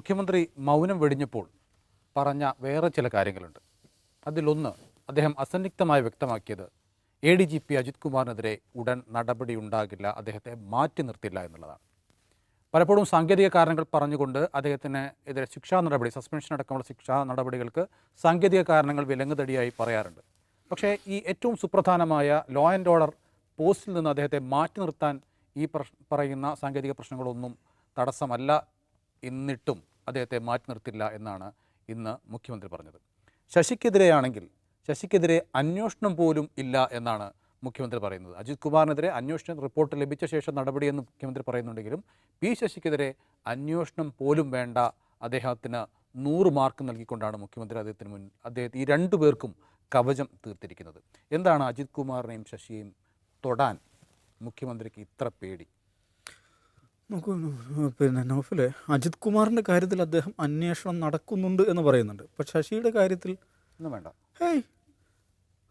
മുഖ്യമന്ത്രി മൗനം വെടിഞ്ഞപ്പോൾ പറഞ്ഞ വേറെ ചില കാര്യങ്ങളുണ്ട്. അതിലൊന്ന് അദ്ദേഹം അസന്നിഗ്ധമായി വ്യക്തമാക്കിയത് ADGP അജിത് കുമാറിനെതിരെ ഉടൻ നടപടി ഉണ്ടാകില്ല, അദ്ദേഹത്തെ മാറ്റി നിർത്തില്ല എന്നുള്ളതാണ്. പലപ്പോഴും സാങ്കേതിക കാരണങ്ങൾ പറഞ്ഞുകൊണ്ട് അദ്ദേഹത്തിന് എതിരെ ശിക്ഷാ നടപടി, സസ്പെൻഷൻ അടക്കമുള്ള ശിക്ഷാ നടപടികൾക്ക് സാങ്കേതിക കാരണങ്ങൾ വിലങ്ങുതടിയായി പറയാറുണ്ട്. പക്ഷേ ഈ ഏറ്റവും സുപ്രധാനമായ ലോ ആൻഡ് ഓർഡർ പോസ്റ്റിൽ നിന്ന് അദ്ദേഹത്തെ മാറ്റി നിർത്താൻ ഈ പറയുന്ന സാങ്കേതിക പ്രശ്നങ്ങളൊന്നും തടസ്സമല്ല. എന്നിട്ടും അദ്ദേഹത്തെ മാറ്റി നിർത്തില്ല എന്നാണ് ഇന്ന് മുഖ്യമന്ത്രി പറഞ്ഞത്. ശശിക്കെതിരെ അന്വേഷണം പോലും ഇല്ല എന്നാണ് മുഖ്യമന്ത്രി പറയുന്നത്. അജിത് കുമാറിനെതിരെ അന്വേഷണ റിപ്പോർട്ട് ലഭിച്ച ശേഷം നടപടിയെന്ന് മുഖ്യമന്ത്രി പറയുന്നുണ്ടെങ്കിലും ശശിക്കെതിരെ അന്വേഷണം പോലും വേണ്ട, അദ്ദേഹത്തിന് 100 മാർക്ക് നൽകിക്കൊണ്ടാണ് മുഖ്യമന്ത്രി അദ്ദേഹത്തെ ഈ രണ്ടു പേർക്കും കവചം തീർത്തിരിക്കുന്നത്. എന്താണ് അജിത് കുമാറിനെയും ശശിയെയും തൊടാൻ മുഖ്യമന്ത്രിക്ക് ഇത്ര പേടി? നമുക്ക് നൗഫലെ, അജിത് കുമാറിൻ്റെ കാര്യത്തിൽ അദ്ദേഹം അന്വേഷണം നടക്കുന്നുണ്ട് എന്ന് പറയുന്നുണ്ട്. പക്ഷെ ശശിയുടെ കാര്യത്തിൽ ഒന്നും വേണ്ട.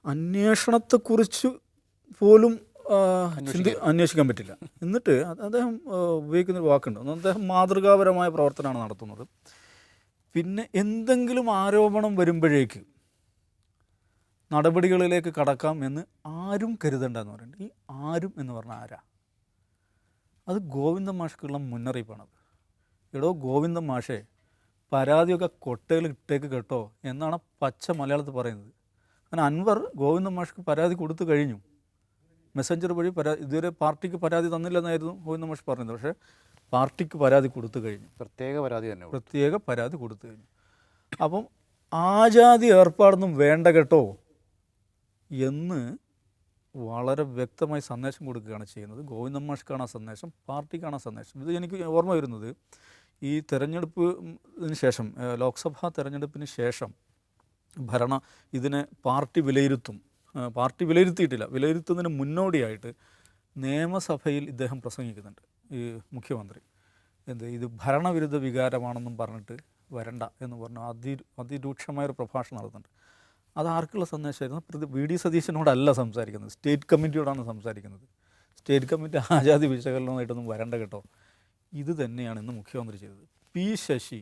അന്വേഷണത്തെക്കുറിച്ച് പോലും അന്വേഷിക്കാൻ പറ്റില്ല. എന്നിട്ട് അദ്ദേഹം ഉപയോഗിക്കുന്നൊരു വാക്കുണ്ട്, അദ്ദേഹം മാതൃകാപരമായ പ്രവർത്തനമാണ് നടത്തുന്നത്. പിന്നെ എന്തെങ്കിലും ആരോപണം വരുമ്പോഴേക്ക് നടപടികളിലേക്ക് കടക്കാം എന്ന് ആരും കരുതണ്ട എന്ന് പറയുന്നത്. ഈ ആരും എന്ന് പറഞ്ഞാൽ ആരാ? അത് ഗോവിന്ദൻ മാഷ്ക്കുള്ള മുന്നറിയിപ്പാണത്. എടോ ഗോവിന്ദൻ മാഷേ, പരാതിയൊക്കെ കൊട്ടയിൽ ഇട്ടേക്ക് കേട്ടോ എന്നാണ് പച്ച മലയാളത്തിൽ പറയുന്നത്. കാരണം അൻവർ ഗോവിന്ദൻ മാഷ്ക്ക് പരാതി കൊടുത്തു കഴിഞ്ഞു. മെസ്സഞ്ചർ വഴി ഇതുവരെ പാർട്ടിക്ക് പരാതി തന്നില്ലെന്നായിരുന്നു ഗോവിന്ദൻ മാഷ് പറഞ്ഞത്. പക്ഷേ പാർട്ടിക്ക് പരാതി കൊടുത്തു കഴിഞ്ഞു. പ്രത്യേക പരാതി കൊടുത്തു കഴിഞ്ഞു. അപ്പം ആജാതി ഏർപ്പാടൊന്നും വേണ്ട കേട്ടോ എന്ന് വളരെ വ്യക്തമായി സന്ദേശം കൊടുക്കുകയാണ് ചെയ്യുന്നത്. ഗോവിന്ദൻ മാഷ്ക്കാണ് ആ സന്ദേശം, പാർട്ടിക്കാണ് ആ സന്ദേശം. ഇത് എനിക്ക് ഓർമ്മ വരുന്നത് ഈ തെരഞ്ഞെടുപ്പിന് ശേഷം, ലോക്സഭാ തെരഞ്ഞെടുപ്പിന് ശേഷം ഇതിനെ പാർട്ടി വിലയിരുത്തിയിട്ടില്ല. വിലയിരുത്തുന്നതിന് മുന്നോടിയായിട്ട് നിയമസഭയിൽ ഇദ്ദേഹം പ്രസംഗിക്കുന്നുണ്ട്, ഈ മുഖ്യമന്ത്രി. ഇത് ഭരണവിരുദ്ധ വികാരമാണെന്നും പറഞ്ഞിട്ട് വരണ്ട എന്ന് പറഞ്ഞു അതിരൂക്ഷമായൊരു പ്രഭാഷണം നടത്തുന്നുണ്ട്. അത് ആർക്കുള്ള സന്ദേശമായിരുന്നു? VD സതീശനോടല്ല സംസാരിക്കുന്നത്, സ്റ്റേറ്റ് കമ്മിറ്റിയോടാണ് സംസാരിക്കുന്നത്. സ്റ്റേറ്റ് കമ്മിറ്റി ആജാതി വിശകലനമായിട്ടൊന്നും വരണ്ട കേട്ടോ. ഇത് തന്നെയാണ് ഇന്ന് മുഖ്യമന്ത്രി ചെയ്തത്. ശശി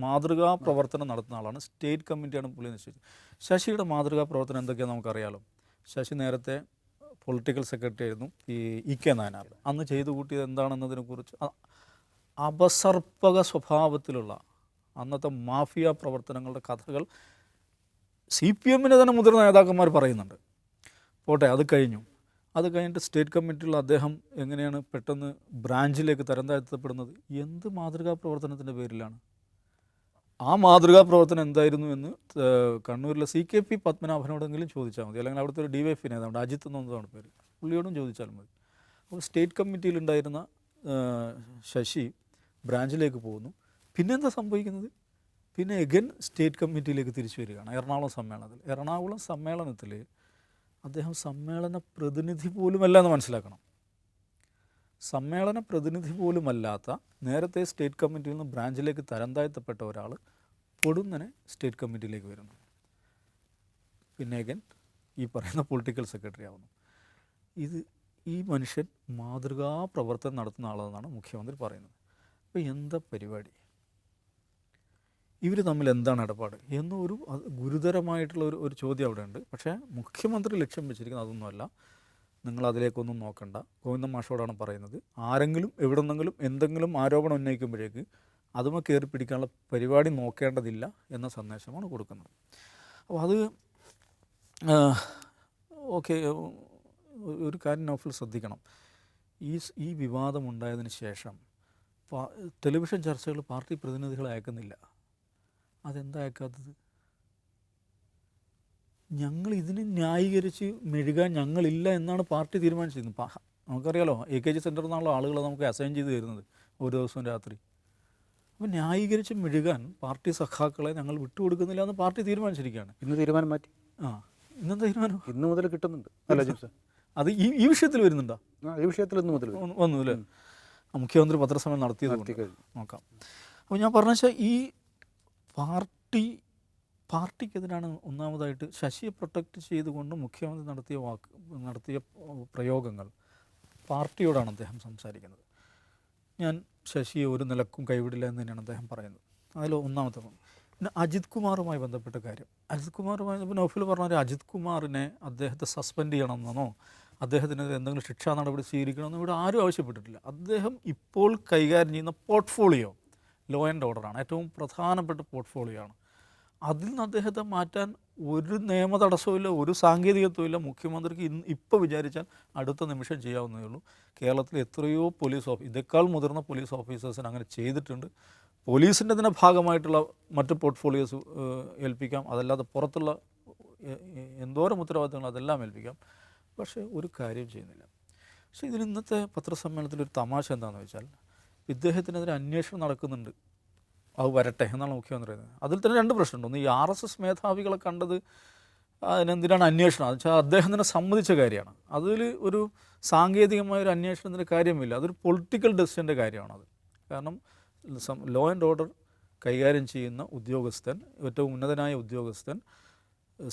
മാതൃകാ പ്രവർത്തനം നടത്തുന്ന ആളാണ്. സ്റ്റേറ്റ് കമ്മിറ്റിയാണ് പുള്ളി നിശ്ചയിച്ചത്. ശശിയുടെ മാതൃകാ പ്രവർത്തനം എന്തൊക്കെയാണെന്ന് നമുക്കറിയാലോ. ശശി നേരത്തെ പൊളിറ്റിക്കൽ സെക്രട്ടറി ആയിരുന്നു ഈ EK നായനാർ. അന്ന് ചെയ്തു കൂട്ടിയത് എന്താണെന്നതിനെക്കുറിച്ച് അപസർപ്പക സ്വഭാവത്തിലുള്ള അന്നത്തെ മാഫിയ പ്രവർത്തനങ്ങളുടെ കഥകൾ CPMന് തന്നെ മുതിർന്ന നേതാക്കന്മാർ പറയുന്നുണ്ട്. പോട്ടെ, അത് കഴിഞ്ഞിട്ട് സ്റ്റേറ്റ് കമ്മിറ്റിയുള്ള അദ്ദേഹം എങ്ങനെയാണ് പെട്ടെന്ന് ബ്രാഞ്ചിലേക്ക് തരം താഴ്ത്തപ്പെടുന്നത്? എന്ത് മാതൃകാ പ്രവർത്തനത്തിൻ്റെ പേരിലാണ്? ആ മാതൃകാ പ്രവർത്തനം എന്തായിരുന്നു എന്ന് കണ്ണൂരിലെ CKP പത്മനാഭനോടെങ്കിലും ചോദിച്ചാൽ മതി. അല്ലെങ്കിൽ അവിടുത്തെ ഒരു DYFI നേതാവുണ്ട്, അജിത്ത് എന്നതാണ് പേര്, പുള്ളിയോടും ചോദിച്ചാൽ മതി. അപ്പോൾ സ്റ്റേറ്റ് കമ്മിറ്റിയിലുണ്ടായിരുന്ന ശശി ബ്രാഞ്ചിലേക്ക് പോകുന്നു. പിന്നെന്താ സംഭവിക്കുന്നത്? പിന്നെ എഗൻ സ്റ്റേറ്റ് കമ്മിറ്റിയിലേക്ക് തിരിച്ചു വരികയാണ് എറണാകുളം സമ്മേളനത്തിൽ അദ്ദേഹം സമ്മേളന പ്രതിനിധി പോലുമല്ല എന്ന് മനസ്സിലാക്കണം. സമ്മേളന പ്രതിനിധി പോലുമല്ലാത്ത, നേരത്തെ സ്റ്റേറ്റ് കമ്മിറ്റിയിൽ നിന്ന് ബ്രാഞ്ചിലേക്ക് തരം താഴ്ത്തപ്പെട്ട ഒരാൾ പൊടുന്നനെ സ്റ്റേറ്റ് കമ്മിറ്റിയിലേക്ക് വരുന്നു. പിന്നെ എഗൻ ഈ പറയുന്ന പൊളിറ്റിക്കൽ സെക്രട്ടറി ആവുന്നു. ഈ മനുഷ്യൻ മാതൃകാ പ്രവർത്തനം നടത്തുന്ന ആളെന്നാണ് മുഖ്യമന്ത്രി പറയുന്നത്. അപ്പോൾ എന്താ പരിപാടി? ഇവർ തമ്മിൽ എന്താണ് ഇടപാട് എന്നൊരു ഗുരുതരമായിട്ടുള്ള ഒരു ചോദ്യം അവിടെ ഉണ്ട്. പക്ഷേ മുഖ്യമന്ത്രി ലക്ഷ്യം വെച്ചിരിക്കുന്നത് അതൊന്നുമല്ല. നിങ്ങൾ അതിലേക്കൊന്നും നോക്കണ്ട. ഗോവിന്ദൻ മാഷോടാണ് പറയുന്നത്, ആരെങ്കിലും എവിടെന്നെങ്കിലും എന്തെങ്കിലും ആരോപണം ഉന്നയിക്കുമ്പോഴേക്ക് അതുമേ കയറി പിടിക്കാനുള്ള പരിപാടി നോക്കേണ്ടതില്ല എന്ന സന്ദേശമാണ് കൊടുക്കുന്നത്. അപ്പോൾ അത് ഓക്കെ. ഒരു കാര്യം നൗഫൽ ശ്രദ്ധിക്കണം, ഈ വിവാദമുണ്ടായതിന് ശേഷം ടെലിവിഷൻ ചർച്ചകൾ പാർട്ടി പ്രതിനിധികളെ അയക്കുന്നില്ല. അതെന്താ അയക്കാത്തത്? ഞങ്ങൾ ഇതിനെ ന്യായീകരിച്ച് മെഴുകാൻ ഞങ്ങളില്ല എന്നാണ് പാർട്ടി തീരുമാനിച്ചിരുന്നത്. നമുക്കറിയാലോ, AKG സെൻറ്ററിൽ നിന്നുള്ള ആളുകളെ നമുക്ക് അസൈൻ ചെയ്ത് തരുന്നത് ഓരോ ദിവസവും രാത്രി. അപ്പോൾ ന്യായീകരിച്ച് മെഴുകാൻ പാർട്ടി സഖാക്കളെ ഞങ്ങൾ വിട്ടുകൊടുക്കുന്നില്ല എന്ന് പാർട്ടി തീരുമാനിച്ചിരിക്കുകയാണ്. ഇന്ന് തീരുമാനം മാറ്റി. ഇന്നെന്താ തീരുമാനം? ഇന്ന് മുതൽ കിട്ടുന്നുണ്ട്. അത് ഈ വിഷയത്തിൽ വരുന്നുണ്ടാ? ഈ വിഷയത്തിൽ ഇന്ന് മുതൽ വന്നു അല്ലേ? മുഖ്യമന്ത്രി പത്രസമ്മേളനം നടത്തിയത് നോക്കാം. അപ്പോൾ ഞാൻ പറഞ്ഞ വെച്ചാൽ ഈ പാർട്ടിക്കെതിരാണ് ഒന്നാമതായിട്ട് ശശിയെ പ്രൊട്ടക്റ്റ് ചെയ്തുകൊണ്ട് മുഖ്യമന്ത്രി നടത്തിയ പ്രയോഗങ്ങൾ പാർട്ടിയോടാണ് അദ്ദേഹം സംസാരിക്കുന്നത്. ഞാൻ ശശിയെ ഒരു നിലക്കും കൈവിടില്ല എന്ന് തന്നെയാണ് അദ്ദേഹം പറയുന്നത്. അതിൽ ഒന്നാമത്തെ point. പിന്നെ അജിത് കുമാറുമായി ബന്ധപ്പെട്ട കാര്യം. അജിത് കുമാറുമായി ഇപ്പോൾ നൗഫൽ പറഞ്ഞ അജിത് കുമാറിനെ അദ്ദേഹത്തെ സസ്പെൻഡ് ചെയ്യണമെന്നോ അദ്ദേഹത്തിനെതിരെ എന്തെങ്കിലും ശിക്ഷാ നടപടി സ്വീകരിക്കണമെന്നോ ഇവിടെ ആരും ആവശ്യപ്പെട്ടിട്ടില്ല. അദ്ദേഹം ഇപ്പോൾ കൈകാര്യം ചെയ്യുന്ന പോർട്ട്ഫോളിയോ ലോ ആൻഡ് ഓർഡറാണ്, ഏറ്റവും പ്രധാനപ്പെട്ട പോർട്ട്ഫോളിയോ ആണ്. അതിൽ നിന്ന് അദ്ദേഹത്തെ മാറ്റാൻ ഒരു നിയമ തടസ്സമില്ല, ഒരു സാങ്കേതികത്വമില്ല. മുഖ്യമന്ത്രിക്ക് ഇപ്പോൾ വിചാരിച്ചാൽ അടുത്ത നിമിഷം ചെയ്യാവുന്നതേ ഉള്ളൂ. കേരളത്തിൽ എത്രയോ ഇതേക്കാൾ മുതിർന്ന പോലീസ് ഓഫീസേഴ്സിന് അങ്ങനെ ചെയ്തിട്ടുണ്ട്. പോലീസിൻ്റെ തന്നെ ഭാഗമായിട്ടുള്ള മറ്റ് പോർട്ട്ഫോളിയോസ് ഏൽപ്പിക്കാം, അതല്ലാതെ പുറത്തുള്ള എന്തോരം ഉത്തരവാദിത്തങ്ങൾ അതെല്ലാം ഏൽപ്പിക്കാം. പക്ഷേ ഒരു കാര്യം ചെയ്യുന്നില്ല. പക്ഷേ ഇതിൽ ഇന്നത്തെ പത്രസമ്മേളനത്തിലൊരു തമാശ എന്താണെന്ന് വെച്ചാൽ, ഇദ്ദേഹത്തിനെതിരെ അന്വേഷണം നടക്കുന്നുണ്ട്, അത് വരട്ടെ എന്നാണ് മുഖ്യമന്ത്രി പറയുന്നത്. അതിൽ തന്നെ രണ്ട് പ്രശ്നമുണ്ട്. ഒന്ന്, ഈ RSS മേധാവികളെ കണ്ടത് അതിനെന്തിനാണ് അന്വേഷണം, അത് വെച്ചാൽ അദ്ദേഹം തന്നെ സമ്മതിച്ച കാര്യമാണ്. അതിൽ ഒരു സാങ്കേതികമായൊരു അന്വേഷണത്തിൻ്റെ കാര്യമില്ല, അതൊരു പൊളിറ്റിക്കൽ ഡെസിഷൻ്റെ കാര്യമാണത്. കാരണം ലോ ആൻഡ് ഓർഡർ കൈകാര്യം ചെയ്യുന്ന ഉദ്യോഗസ്ഥൻ, ഏറ്റവും ഉന്നതനായ ഉദ്യോഗസ്ഥൻ,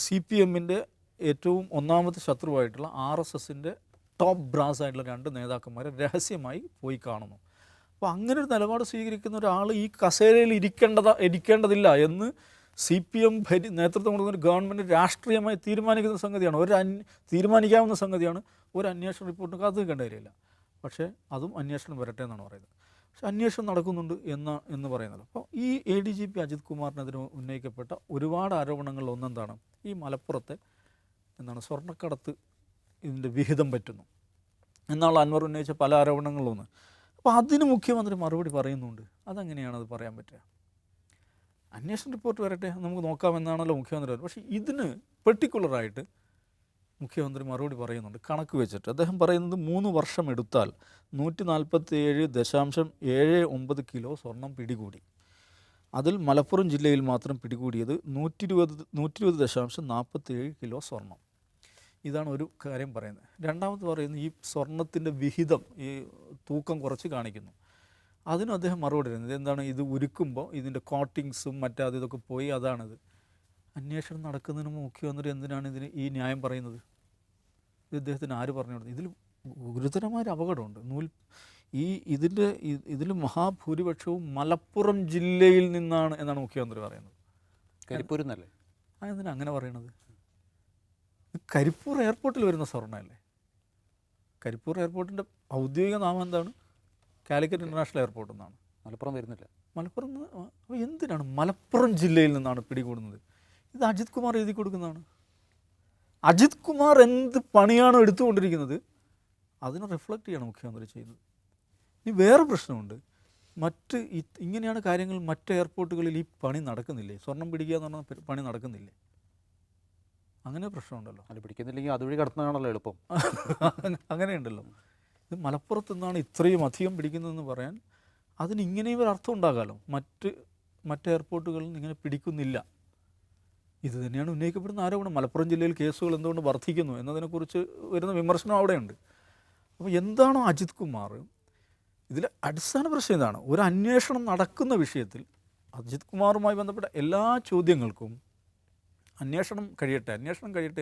CPMൻ്റെ ഏറ്റവും ഒന്നാമത്തെ ശത്രുവായിട്ടുള്ള RSSൻ്റെ ടോപ്പ് ബ്രാസ് ആയിട്ടുള്ള രണ്ട് നേതാക്കന്മാരെ രഹസ്യമായി പോയി കാണുന്നു. അപ്പോൾ അങ്ങനെ ഒരു നിലപാട് സ്വീകരിക്കുന്ന ഒരാൾ ഈ കസേരയിൽ ഇരിക്കേണ്ടതില്ല എന്ന് CPM നേതൃത്വം കൊടുക്കുന്ന ഒരു ഗവൺമെൻറ് രാഷ്ട്രീയമായി തീരുമാനിക്കുന്ന സംഗതിയാണ്, തീരുമാനിക്കാവുന്ന സംഗതിയാണ്. ഒരു അന്വേഷണ റിപ്പോർട്ട് കാത്തു നിൽക്കേണ്ട കാര്യമില്ല. പക്ഷേ അതും അന്വേഷണം വരട്ടെ എന്നാണ് പറയുന്നത്. പക്ഷേ അന്വേഷണം നടക്കുന്നുണ്ട് എന്ന് പറയുന്നത്. അപ്പോൾ ഈ ADGP അജിത് കുമാറിനെതിരെ ഉന്നയിക്കപ്പെട്ട ഒരുപാട് ആരോപണങ്ങളിൽ ഒന്നെന്താണ്, ഈ മലപ്പുറത്തെ സ്വർണ്ണക്കടത്ത് ഇതിൻ്റെ വിഹിതം പറ്റുന്നു എന്നുള്ള അൻവർ ഉന്നയിച്ച പല ആരോപണങ്ങളിലൊന്ന്. അപ്പോൾ അതിന് മുഖ്യമന്ത്രി മറുപടി പറയുന്നുണ്ട്. അതെങ്ങനെയാണത് പറയാൻ പറ്റുക? അന്വേഷണ റിപ്പോർട്ട് വരട്ടെ, നമുക്ക് നോക്കാമെന്നാണല്ലോ മുഖ്യമന്ത്രി പറയുന്നത്. പക്ഷേ ഇതിന് പെർട്ടിക്കുലറായിട്ട് മുഖ്യമന്ത്രി മറുപടി പറയുന്നുണ്ട്, കണക്ക് വെച്ചിട്ട്. അദ്ദേഹം പറയുന്നത് 3 വർഷം എടുത്താൽ 147.79 കിലോ സ്വർണം പിടികൂടി. അതിൽ മലപ്പുറം ജില്ലയിൽ മാത്രം പിടികൂടിയത് 120.47 കിലോ സ്വർണം. ഇതാണ് ഒരു കാര്യം പറയുന്നത്. രണ്ടാമത് പറയുന്നത്, ഈ സ്വർണത്തിൻ്റെ വിഹിതം, ഈ തൂക്കം കുറച്ച് കാണിക്കുന്നു. അതിനും അദ്ദേഹം മറുപടി പറയുന്നത് എന്താണ്, ഇത് ഉരുക്കുമ്പോൾ ഇതിൻ്റെ കോട്ടിങ്സും ഇതൊക്കെ പോയി, അതാണിത്. അന്വേഷണം നടക്കുന്നതിന് മുഖ്യമന്ത്രി എന്തിനാണ് ഈ ന്യായം പറയുന്നത്? ഇത് ഇദ്ദേഹത്തിന് ആര് പറഞ്ഞു കൊടുത്തത്? ഇതിൽ ഗുരുതരമായൊരു അപകടമുണ്ട്. ഇതിൽ മഹാഭൂരിപക്ഷവും മലപ്പുറം ജില്ലയിൽ നിന്നാണ് എന്നാണ് മുഖ്യമന്ത്രി പറയുന്നത്. കരിപ്പൂരിന്നല്ലേ? അതെന്തിനാണ് അങ്ങനെ പറയണത്? കരിപ്പൂർ എയർപോർട്ടിൽ വരുന്ന സ്വർണ്ണമല്ലേ? കരിപ്പൂർ എയർപോർട്ടിൻ്റെ ഔദ്യോഗിക നാമം എന്താണ്? കാലിക്കറ്റ് ഇൻ്റർനാഷണൽ എയർപോർട്ട് എന്നാണ്. മലപ്പുറം വരുന്നില്ല. മലപ്പുറം. അപ്പോൾ എന്തിനാണ് മലപ്പുറം ജില്ലയിൽ നിന്നാണ് പിടികൂടുന്നത്? ഇത് അജിത് കുമാർ എഴുതി കൊടുക്കുന്നതാണ്. അജിത് കുമാർ എന്ത് പണിയാണോ എടുത്തുകൊണ്ടിരിക്കുന്നത് അതിനെ റിഫ്ലക്റ്റ് ചെയ്യണം മുഖ്യമന്ത്രി ചെയ്യുന്നത്. ഇനി വേറെ പ്രശ്നമുണ്ട്. ഇങ്ങനെയാണ് കാര്യങ്ങൾ മറ്റ് എയർപോർട്ടുകളിൽ ഈ പണി നടക്കുന്നില്ലേ? സ്വർണം പിടിക്കുക എന്ന് പറഞ്ഞാൽ പണി നടക്കുന്നില്ലേ? അങ്ങനെ പ്രശ്നമുണ്ടല്ലോ. അത് പിടിക്കുന്നില്ലെങ്കിൽ അതുവഴി കടത്തുന്നതാണല്ലോ എളുപ്പം. അങ്ങനെയുണ്ടല്ലോ. ഇത് മലപ്പുറത്ത് നിന്നാണ് ഇത്രയും അധികം പിടിക്കുന്നതെന്ന് പറയാൻ അതിന് ഇങ്ങനെയും ഒരു അർത്ഥം ഉണ്ടാകാമല്ലോ. മറ്റ് എയർപോർട്ടുകളിൽ ഇങ്ങനെ പിടിക്കുന്നില്ല. ഇത് തന്നെയാണ് ഉന്നയിക്കപ്പെടുന്ന ആരോപണം. മലപ്പുറം ജില്ലയിൽ കേസുകൾ എന്തുകൊണ്ട് വർദ്ധിക്കുന്നു എന്നതിനെക്കുറിച്ച് വരുന്ന വിമർശനം അവിടെയുണ്ട്. അപ്പോൾ എന്താണോ അജിത് കുമാർ, ഇതിൽ അടിസ്ഥാന പ്രശ്നം ഇതാണ്. ഒരു അന്വേഷണം നടക്കുന്ന വിഷയത്തിൽ അജിത് കുമാറുമായി ബന്ധപ്പെട്ട എല്ലാ ചോദ്യങ്ങൾക്കും അന്വേഷണം കഴിയട്ടെ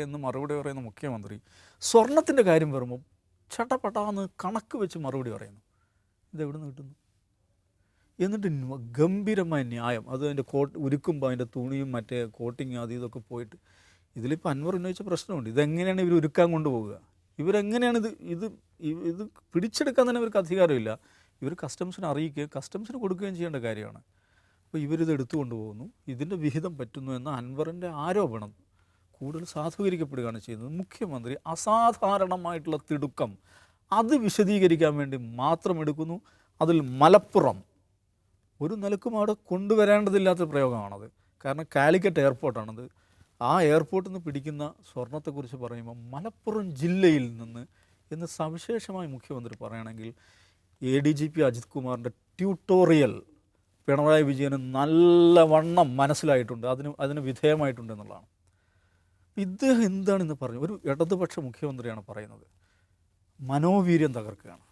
എന്ന് മറുപടി പറയുന്ന മുഖ്യമന്ത്രി സ്വർണത്തിൻ്റെ കാര്യം വരുമ്പോൾ ചട്ടപ്പട്ടാന്ന് കണക്ക് വെച്ച് മറുപടി പറയുന്നു. ഇതെവിടെ നിന്ന് കിട്ടുന്നു? എന്നിട്ട് ഗംഭീരമായ ന്യായം, അത് അതിൻ്റെ ഉരുക്കുമ്പോൾ അതിൻ്റെ തുണിയും മറ്റേ കോട്ടിങ് ഇതൊക്കെ പോയിട്ട്. ഇതിലിപ്പോൾ അൻവർ ഉന്നയിച്ച പ്രശ്നമുണ്ട്. ഇതെങ്ങനെയാണ് ഇവർ ഉരുക്കാൻ കൊണ്ടുപോവുക? ഇവരെങ്ങനെയാണ് ഇത് പിടിച്ചെടുക്കാൻ തന്നെ ഇവർക്ക് അധികാരമില്ല. ഇവർ കസ്റ്റംസിനെ അറിയിക്കുകയും കസ്റ്റംസിന് കൊടുക്കുകയും ചെയ്യേണ്ട കാര്യമാണ്. അപ്പോൾ ഇവരിത് എടുത്തു കൊണ്ടുപോകുന്നു, ഇതിൻ്റെ വിഹിതം പറ്റുന്നു എന്ന അൻവറിൻ്റെ ആരോപണം കൂടുതൽ സാധൂകരിക്കപ്പെടുകയാണ് ചെയ്യുന്നത്. മുഖ്യമന്ത്രി അസാധാരണമായിട്ടുള്ള തിടുക്കം അത് വിശദീകരിക്കാൻ വേണ്ടി മാത്രം എടുക്കുന്നു. അതിൽ മലപ്പുറം ഒരു നിലക്കും അവിടെ കൊണ്ടുവരേണ്ടതില്ലാത്ത പ്രയോഗമാണത്. കാരണം കാലിക്കറ്റ് എയർപോർട്ടാണത്. ആ എയർപോർട്ടിൽ നിന്ന് പിടിക്കുന്ന സ്വർണത്തെക്കുറിച്ച് പറയുമ്പോൾ മലപ്പുറം ജില്ലയിൽ നിന്ന് എന്ന് സവിശേഷമായി മുഖ്യമന്ത്രി പറയുകയാണെങ്കിൽ ADGP അജിത് കുമാറിൻ്റെ ട്യൂട്ടോറിയൽ പിണറായി വിജയന് നല്ലവണ്ണം മനസ്സിലായിട്ടുണ്ട്, അതിന് വിധേയമായിട്ടുണ്ട് എന്നുള്ളതാണ്. ഇദ്ദേഹം എന്താണെന്ന് പറഞ്ഞു, ഒരു ഇടതുപക്ഷ മുഖ്യമന്ത്രിയാണ് പറയുന്നത്, മനോവീര്യം തകർക്കുകയാണ്.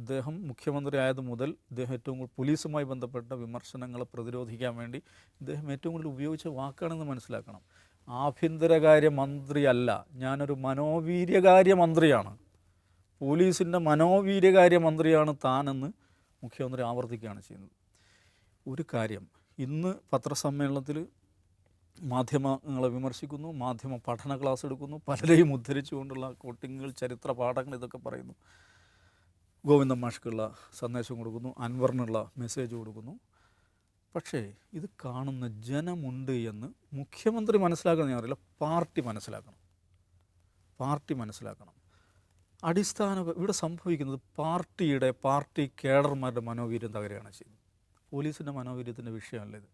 ഇദ്ദേഹം മുഖ്യമന്ത്രി ആയത് മുതൽ ഇദ്ദേഹം ഏറ്റവും കൂടുതൽ പോലീസുമായി ബന്ധപ്പെട്ട വിമർശനങ്ങളെ പ്രതിരോധിക്കാൻ വേണ്ടി ഇദ്ദേഹം ഏറ്റവും കൂടുതൽ ഉപയോഗിച്ച വാക്കാണെന്ന് മനസ്സിലാക്കണം. ആഭ്യന്തരകാര്യ മന്ത്രിയല്ല, ഞാനൊരു മനോവീര്യകാര്യ മന്ത്രിയാണ്. പോലീസിൻ്റെ മനോവീര്യകാര്യ മന്ത്രിയാണ് താനെന്ന് മുഖ്യമന്ത്രി ആവർത്തിക്കുകയാണ് ചെയ്യുന്നത്. ഒരു കാര്യം, ഇന്ന് പത്രസമ്മേളനത്തിൽ മാധ്യമങ്ങളെ വിമർശിക്കുന്നു, മാധ്യമ പഠന ക്ലാസ് എടുക്കുന്നു, പലരെയും ഉദ്ധരിച്ചുകൊണ്ടുള്ള കോട്ടിങ്ങുകൾ, ചരിത്ര പാഠങ്ങൾ, ഇതൊക്കെ പറയുന്നു. ഗോവിന്ദൻ മാഷ്ക്കുള്ള സന്ദേശം കൊടുക്കുന്നു, അൻവറിനുള്ള മെസ്സേജ് കൊടുക്കുന്നു. പക്ഷേ ഇത് കാണുന്ന ജനമുണ്ട് എന്ന് മുഖ്യമന്ത്രി മനസ്സിലാക്കണം, ഞാൻ അറിയില്ല, പാർട്ടി മനസ്സിലാക്കണം. ഇവിടെ സംഭവിക്കുന്നത് പാർട്ടി കേഡർമാരുടെ മനോവീര്യം തകരുകയാണ് ചെയ്യുന്നത്. പോലീസിൻ്റെ മനോവീര്യത്തിൻ്റെ വിഷയമല്ല ഇത്.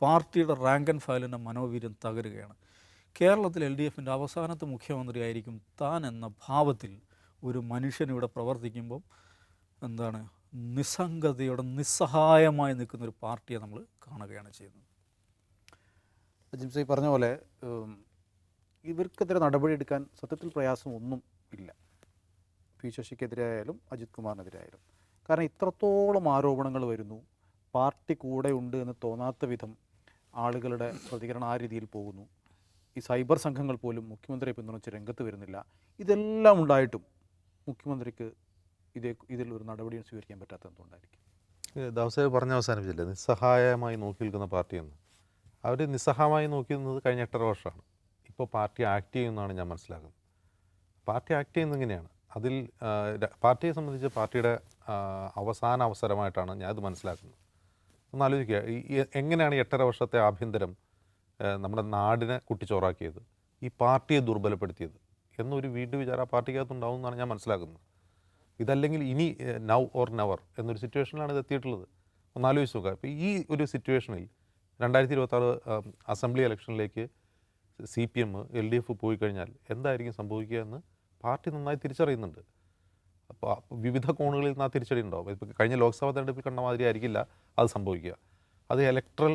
പാർട്ടിയുടെ റാങ്ക് ആൻഡ് ഫയലിൻ്റെ മനോവീര്യം തകരുകയാണ്. കേരളത്തിൽ LDFൻ്റെ അവസാനത്തെ മുഖ്യമന്ത്രിയായിരിക്കും താൻ എന്ന ഭാവത്തിൽ ഒരു മനുഷ്യനിവിടെ പ്രവർത്തിക്കുമ്പം നിസ്സംഗതയോടെ നിസ്സഹായമായി നിൽക്കുന്നൊരു പാർട്ടിയെ നമ്മൾ കാണുകയാണ് ചെയ്യുന്നത്. ജിംസി പറഞ്ഞ പോലെ ഇവർക്കെതിരെ നടപടിയെടുക്കാൻ സത്യത്തിൽ പ്രയാസമൊന്നും ഇല്ല. പി ശശിക്കെതിരായാലും അജിത് കുമാറിനെതിരായാലും. കാരണം ഇത്രത്തോളം ആരോപണങ്ങൾ വരുന്നു, പാർട്ടി കൂടെ ഉണ്ട് എന്ന് തോന്നാത്ത വിധം ആളുകളുടെ പ്രതികരണം ആ രീതിയിൽ പോകുന്നു. ഈ സൈബർ സംഘങ്ങൾ പോലും മുഖ്യമന്ത്രിയെ പിന്തുണച്ച് രംഗത്ത് വരുന്നില്ല. ഇതെല്ലാം ഉണ്ടായിട്ടും മുഖ്യമന്ത്രിക്ക് ഇതിലൊരു നടപടി സ്വീകരിക്കാൻ പറ്റാത്ത എന്തുകൊണ്ടായിരിക്കും? ദാവസാഹേബ് പറഞ്ഞ് അവസാനിപ്പിച്ചില്ലേ, നിസ്സഹായമായി നോക്കി നിൽക്കുന്ന പാർട്ടിയെന്ന്. അവർ നിസ്സഹായമായി നോക്കി നിന്നത് കഴിഞ്ഞ 8.5 വർഷമാണ്. ഇപ്പോൾ പാർട്ടി ആക്ട് ചെയ്യുമെന്നാണ് ഞാൻ മനസ്സിലാക്കുന്നത്. പാർട്ടി ആക്ട് ചെയ്യുന്നത് ഇങ്ങനെയാണ്. അതിൽ പാർട്ടിയെ സംബന്ധിച്ച് പാർട്ടിയുടെ അവസാന അവസരമായിട്ടാണ് ഞാൻ ഇത് മനസ്സിലാക്കുന്നത്. ഒന്ന് ആലോചിക്കുക, എങ്ങനെയാണ് 8.5 വർഷത്തെ ആഭ്യന്തരം നമ്മുടെ നാടിനെ കുട്ടിച്ചോറാക്കിയത്, ഈ പാർട്ടിയെ ദുർബലപ്പെടുത്തിയത് എന്നൊരു വീണ്ടും വിചാരം ആ പാർട്ടിക്കകത്തുണ്ടാവും എന്നാണ് ഞാൻ മനസ്സിലാക്കുന്നത്. ഇതല്ലെങ്കിൽ ഇനി നൗ ഓർ നെവർ എന്നൊരു സിറ്റുവേഷനിലാണ് ഇത് എത്തിയിട്ടുള്ളത്. ഒന്ന് ആലോചിച്ച് നോക്കുക. ഇപ്പോൾ ഈ ഒരു സിറ്റുവേഷനിൽ 2026 അസംബ്ലി ഇലക്ഷനിലേക്ക് CPM LDF പോയി കഴിഞ്ഞാൽ എന്തായിരിക്കും സംഭവിക്കുക എന്ന് പാർട്ടി നന്നായി തിരിച്ചറിയുന്നുണ്ട്. അപ്പോൾ വിവിധ കോണുകളിൽ നിന്ന് ആ തിരിച്ചടി ഉണ്ടാവും. ഇപ്പോൾ കഴിഞ്ഞ ലോക്സഭാ തെരഞ്ഞെടുപ്പിൽ കണ്ട മാതിരി ആയിരിക്കില്ല അത് സംഭവിക്കുക. അത് ഇലക്ട്രൽ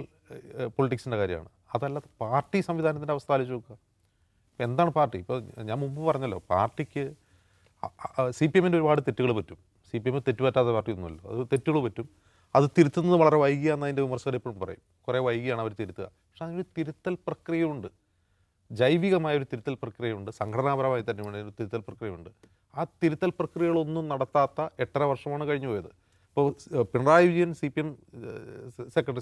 പൊളിറ്റിക്സിൻ്റെ കാര്യമാണ്. അതല്ലാതെ പാർട്ടി സംവിധാനത്തിൻ്റെ അവസ്ഥ ആലോചിച്ച് നോക്കുക. എന്താണ് പാർട്ടി? ഇപ്പോൾ ഞാൻ മുമ്പ് പറഞ്ഞല്ലോ, പാർട്ടിക്ക് CPMൻ്റെ ഒരുപാട് തെറ്റുകൾ പറ്റും. CPM തെറ്റുപറ്റാത്ത പാർട്ടിയൊന്നുമല്ലോ. അത് തെറ്റുകൾ പറ്റും. അത് തിരുത്തുന്നത് വളരെ വൈകിയാണെന്ന് അതിൻ്റെ വിമർശകർ എപ്പോഴും പറയും. കുറേ വൈകിയാണ് അവർ തിരുത്തുക. പക്ഷേ അതിനൊരു തിരുത്തൽ പ്രക്രിയയുണ്ട്, ജൈവികമായൊരു തിരുത്തൽ പ്രക്രിയയുണ്ട്, സംഘടനാപരമായി തന്നെ ഒരു തിരുത്തൽ പ്രക്രിയയുണ്ട്. ആ തിരുത്തൽ പ്രക്രിയകളൊന്നും നടത്താത്ത 8.5 വർഷമാണ് കഴിഞ്ഞു പോയത്. ഇപ്പോൾ പിണറായി വിജയൻ CPM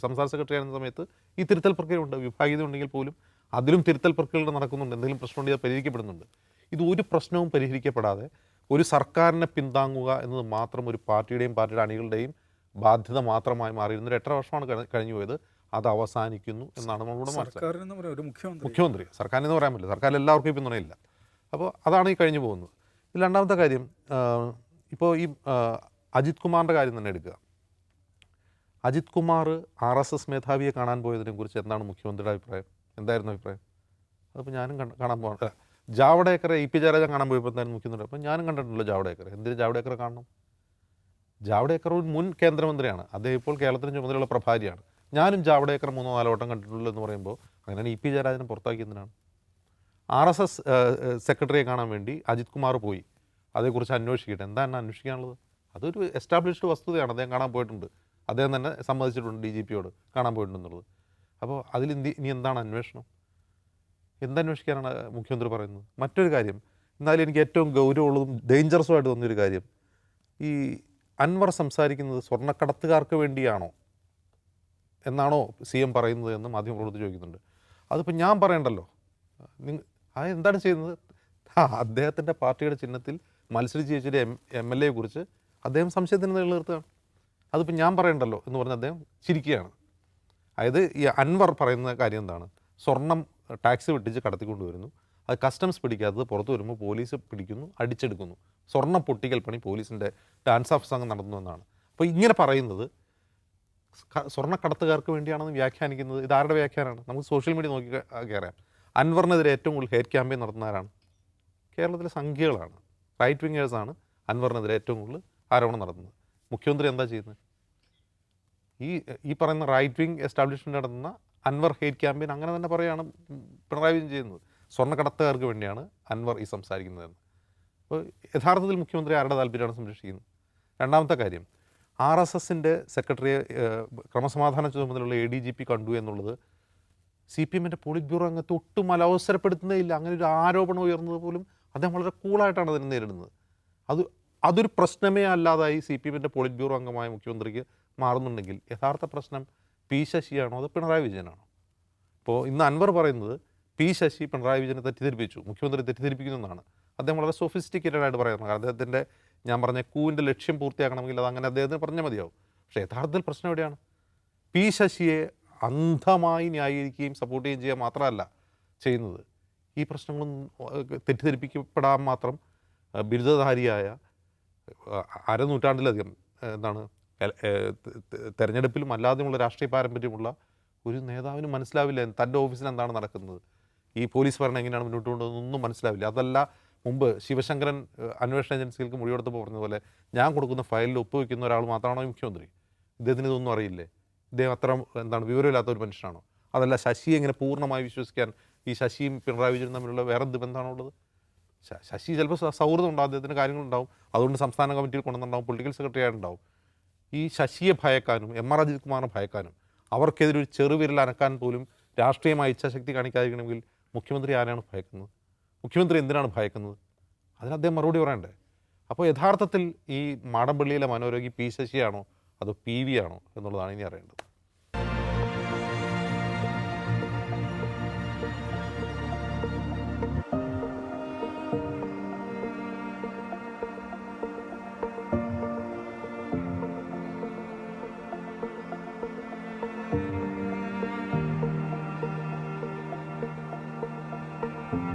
സംസ്ഥാന സെക്രട്ടറി ആയിരുന്ന സമയത്ത് ഈ തിരുത്തൽ പ്രക്രിയ ഉണ്ട്. വിഭാഗീയത ഉണ്ടെങ്കിൽ പോലും അതിലും തിരുത്തൽ പ്രക്രിയകൾ നടക്കുന്നുണ്ട്. എന്തെങ്കിലും പ്രശ്നമുണ്ടെങ്കിൽ പരിഹരിക്കപ്പെടുന്നുണ്ട്. ഇത് ഒരു പ്രശ്നവും പരിഹരിക്കപ്പെടാതെ ഒരു സർക്കാരിനെ പിന്താങ്ങുക എന്നത് മാത്രം ഒരു പാർട്ടിയുടെയും പാർട്ടിയുടെ അണികളുടെയും ബാധ്യത മാത്രമായി മാറിയിരുന്നൊരു 8.5 വർഷമാണ് കഴിഞ്ഞു പോയത്. അത് അവസാനിക്കുന്നു എന്നാണ് നമ്മളോട് മനസ്സിലാക്കുന്നത്. മുഖ്യമന്ത്രി, സർക്കാരിനെന്ന് പറയാൻ പറ്റില്ല, സർക്കാരിൽ എല്ലാവർക്കും ഈ പിന്തുണയില്ല. അപ്പോൾ അതാണ് ഈ കഴിഞ്ഞു പോകുന്നത്. ഇതിൽ രണ്ടാമത്തെ കാര്യം, ഇപ്പോൾ ഈ അജിത് കുമാറിൻ്റെ കാര്യം തന്നെ എടുക്കുക. അജിത് കുമാർ RSS മേധാവിയെ കാണാൻ പോയതിനെക്കുറിച്ച് എന്താണ് മുഖ്യമന്ത്രിയുടെ അഭിപ്രായം? എന്തായിരുന്നു അഭിപ്രായം? അതിപ്പോൾ ഞാനും കാണാൻ പോകണ്ട. ജാവ്ഡേക്കറെ AP ജയരാജൻ കാണാൻ പോയപ്പോൾ എന്തായാലും മുഖ്യമന്ത്രി. അപ്പോൾ ഞാനും കണ്ടിട്ടുണ്ടല്ലോ ജാവ്ഡേക്കറെ. എന്തിന് ജാവ്ഡേക്കറെ കാണണം? ജാവ്ഡേക്കർ ഒരു മുൻ കേന്ദ്രമന്ത്രിയാണ്. അദ്ദേഹം ഇപ്പോൾ കേരളത്തിന് ചുമതലയുള്ള പ്രഭാരിയാണ്. ഞാനും ജാവ്ഡേക്കർ 3-4 വട്ടം കണ്ടിട്ടുള്ളൂ എന്ന് പറയുമ്പോൾ അങ്ങനെയാണ് EP ജയരാജനെ പുറത്താക്കിയതിനാണ്. RSS സെക്രട്ടറിയെ കാണാൻ വേണ്ടി അജിത് കുമാർ പോയി. അതേക്കുറിച്ച് അന്വേഷിക്കട്ടെ. എന്താണ് അന്വേഷിക്കാനുള്ളത്? അതൊരു എസ്റ്റാബ്ലിഷ്ഡ് വസ്തുതയാണ്. അദ്ദേഹം കാണാൻ പോയിട്ടുണ്ട്. അദ്ദേഹം തന്നെ സമ്മതിച്ചിട്ടുണ്ട് DGPയോട് കാണാൻ പോയിട്ടുണ്ടെന്നുള്ളത്. അപ്പോൾ ഇനി എന്താണ് അന്വേഷണം? എന്തന്വേഷിക്കാനാണ് മുഖ്യമന്ത്രി പറയുന്നത്? മറ്റൊരു കാര്യം, എന്നാലും എനിക്ക് ഏറ്റവും ഗൗരവമുള്ളതും ഡേഞ്ചറസുമായിട്ട് തോന്നിയൊരു കാര്യം, ഈ അൻവർ സംസാരിക്കുന്നത് സ്വർണ്ണക്കടത്തുകാർക്ക് വേണ്ടിയാണോ എന്നാണോ CM പറയുന്നത് എന്ന് മാധ്യമപ്രവർത്തകർ ചോദിക്കുന്നുണ്ട്. അതിപ്പോൾ ഞാൻ പറയണ്ടല്ലോ. എന്താണ് ചെയ്യുന്നത്? അദ്ദേഹത്തിൻ്റെ പാർട്ടിയുടെ ചിഹ്നത്തിൽ മത്സരിച്ച് ജയിച്ചൊരു MLA കുറിച്ച് അദ്ദേഹം സംശയത്തിന് നിലനിർത്തുകയാണ്. അതിപ്പോൾ ഞാൻ പറയണ്ടല്ലോ എന്ന് പറഞ്ഞ് അദ്ദേഹം ചിരിക്കുകയാണ്. അതായത് ഈ അൻവർ പറയുന്ന കാര്യം എന്താണ്? സ്വർണം ടാക്സ് വെട്ടിച്ച് കടത്തിക്കൊണ്ടുവരുന്നു, അത് കസ്റ്റംസ് പിടിക്കാത്തത് പുറത്തു വരുമ്പോൾ പോലീസ് പിടിക്കുന്നു, അടിച്ചെടുക്കുന്നു. സ്വർണ്ണം പൊട്ടിക്കൽ പണി പോലീസിൻ്റെ ഡാൻസ് ഓഫ് സംഘം നടന്നു എന്നാണ്. അപ്പോൾ ഇങ്ങനെ പറയുന്നത് സ്വർണ്ണക്കടത്തുകാർക്ക് വേണ്ടിയാണെന്ന് വ്യാഖ്യാനിക്കുന്നത് ഇതാരുടെ വ്യാഖ്യാനമാണ്? നമുക്ക് സോഷ്യൽ മീഡിയ നോക്കി കയറാം. അൻവറിനെതിരെ ഏറ്റവും കൂടുതൽ ഹേറ്റ് ക്യാമ്പയിൻ നടത്തുന്നവരാണ് കേരളത്തിലെ സംഖ്യകളാണ്. റൈറ്റ് വിങ്ങേഴ്സാണ് അൻവറിനെതിരെ ഏറ്റവും കൂടുതൽ ആരോപണം നടത്തുന്നത്. മുഖ്യമന്ത്രി എന്താ ചെയ്യുന്നത്? ഈ പറയുന്ന റൈറ്റ് വിങ് എസ്റ്റാബ്ലിഷ്മെൻറ്റ് നടത്തുന്ന അൻവർ ഹേറ്റ് ക്യാമ്പയിൻ അങ്ങനെ തന്നെ പറയുകയാണ് പിണറായി വിജയൻ ചെയ്യുന്നത്. സ്വർണ്ണക്കടത്തുകാർക്ക് വേണ്ടിയാണ് അൻവർ ഈ സംസാരിക്കുന്നതെന്ന്. അപ്പോൾ യഥാർത്ഥത്തിൽ മുഖ്യമന്ത്രി ആരുടെ താല്പര്യമാണ് സംരക്ഷിക്കുന്നത്? രണ്ടാമത്തെ കാര്യം, RSSൻ്റെ സെക്രട്ടറിയെ ക്രമസമാധാന ചുമതലയുള്ള ADGP കണ്ടു എന്നുള്ളത് CPMൻ്റെ പോളിറ്റ് ബ്യൂറോ അംഗത്തെ ഒട്ടും അലവസരപ്പെടുത്തുന്നേ ഇല്ല. അങ്ങനെ ഒരു ആരോപണം ഉയർന്നത് പോലും അദ്ദേഹം വളരെ കൂളായിട്ടാണ് അതിനെ നേരിടുന്നത്. അത് അതൊരു പ്രശ്നമേ അല്ലാതായി CPM-ൻ്റെ പോളിറ്റ് ബ്യൂറോ അംഗമായ മുഖ്യമന്ത്രിക്ക് മാറുന്നുണ്ടെങ്കിൽ യഥാർത്ഥ പ്രശ്നം P ശശിയാണോ അതോ പിണറായി വിജയനാണോ? ഇപ്പോൾ ഇന്ന് അൻവർ പറയുന്നത് P ശശി പിണറായി വിജയനെ തെറ്റിദ്ധരിപ്പിച്ചു, മുഖ്യമന്ത്രി തെറ്റിദ്ധരിപ്പിക്കുന്നു എന്നാണ്. അദ്ദേഹം വളരെ സൊഫിസ്റ്റിക്കേറ്റഡ് ആയിട്ട് പറയുന്നത്. കാരണം അദ്ദേഹത്തിൻ്റെ ഞാൻ പറഞ്ഞ കൂവിൻ്റെ ലക്ഷ്യം പൂർത്തിയാക്കണമെങ്കിൽ അത് അങ്ങനെ അദ്ദേഹത്തിന് പറഞ്ഞാൽ മതിയാവും. പക്ഷേ യഥാർത്ഥത്തിൽ പ്രശ്നം എവിടെയാണ്? P ശശിയെ അന്ധമായി ന്യായീകരിക്കുകയും സപ്പോർട്ട് ചെയ്യുകയും ചെയ്യുക മാത്രമല്ല ചെയ്യുന്നത്, ഈ പ്രശ്നങ്ങളൊന്നും തെറ്റിദ്ധരിപ്പിക്കപ്പെടാൻ മാത്രം ബിരുദധാരിയായ അരനൂറ്റാണ്ടിലധികം എന്താണ് തെരഞ്ഞെടുപ്പിലും അല്ലാതെയുമുള്ള രാഷ്ട്രീയ പാരമ്പര്യമുള്ള ഒരു നേതാവിന് മനസ്സിലാവില്ല തൻ്റെ ഓഫീസിൽ എന്താണ് നടക്കുന്നത്, ഈ പോലീസ് ഭരണം എങ്ങനെയാണ് മുന്നോട്ട് കൊണ്ടുപോകുന്നതൊന്നും മനസ്സിലാവില്ല. അതല്ല മുമ്പ് ശിവശങ്കരൻ അന്വേഷണ ഏജൻസികൾക്ക് മൊഴിയെടുത്തപ്പോൾ പറഞ്ഞതുപോലെ ഞാൻ കൊടുക്കുന്ന ഫയലിൽ ഒപ്പുവെക്കുന്ന ഒരാൾ മാത്രമാണോ ഈ മുഖ്യമന്ത്രി? ഇദ്ദേഹത്തിന് ഇതൊന്നും അറിയില്ലേ? ഇദ്ദേഹം അത്ര എന്താണ് വിവരമില്ലാത്ത ഒരു മനുഷ്യനാണോ? അതല്ല ശശിയെ എങ്ങനെ പൂർണ്ണമായി വിശ്വസിക്കാൻ ഈ ശശിയും പിണറായി വിജയനും തമ്മിലുള്ള വേറെ എന്ത് ബന്ധമാണുള്ളത്? ശശി ചിലപ്പോൾ സൗഹൃദം ഉണ്ടാവും, അദ്ദേഹത്തിന് കാര്യങ്ങളുണ്ടാവും, അതുകൊണ്ട് സംസ്ഥാന കമ്മിറ്റിയിൽ കൊണ്ടുവന്നുണ്ടാവും, പൊളിറ്റിക്കൽ സെക്രട്ടറി ആയിട്ടുണ്ടാവും. ഈ ശശിയെ ഭയക്കാനും MR അജിത് കുമാറിനെ ഭയക്കാനും അവർക്കെതിരെ ഒരു ചെറുവിരൽ അനക്കാൻ പോലും രാഷ്ട്രീയമായ ഇച്ഛാശക്തി കാണിക്കാതിരിക്കണമെങ്കിൽ മുഖ്യമന്ത്രി ആരാണ് ഭയക്കുന്നത്? മുഖ്യമന്ത്രി എന്തിനാണ് ഭയക്കുന്നത്? അതിന് അദ്ദേഹം മറുപടി പറയണ്ടേ? അപ്പോൾ യഥാർത്ഥത്തിൽ ഈ മാടമ്പള്ളിയിലെ മനോരോഗി P ശശിയാണോ അതോ PV ആണോ എന്നുള്ളതാണ് ഇനി അറിയേണ്ടത്.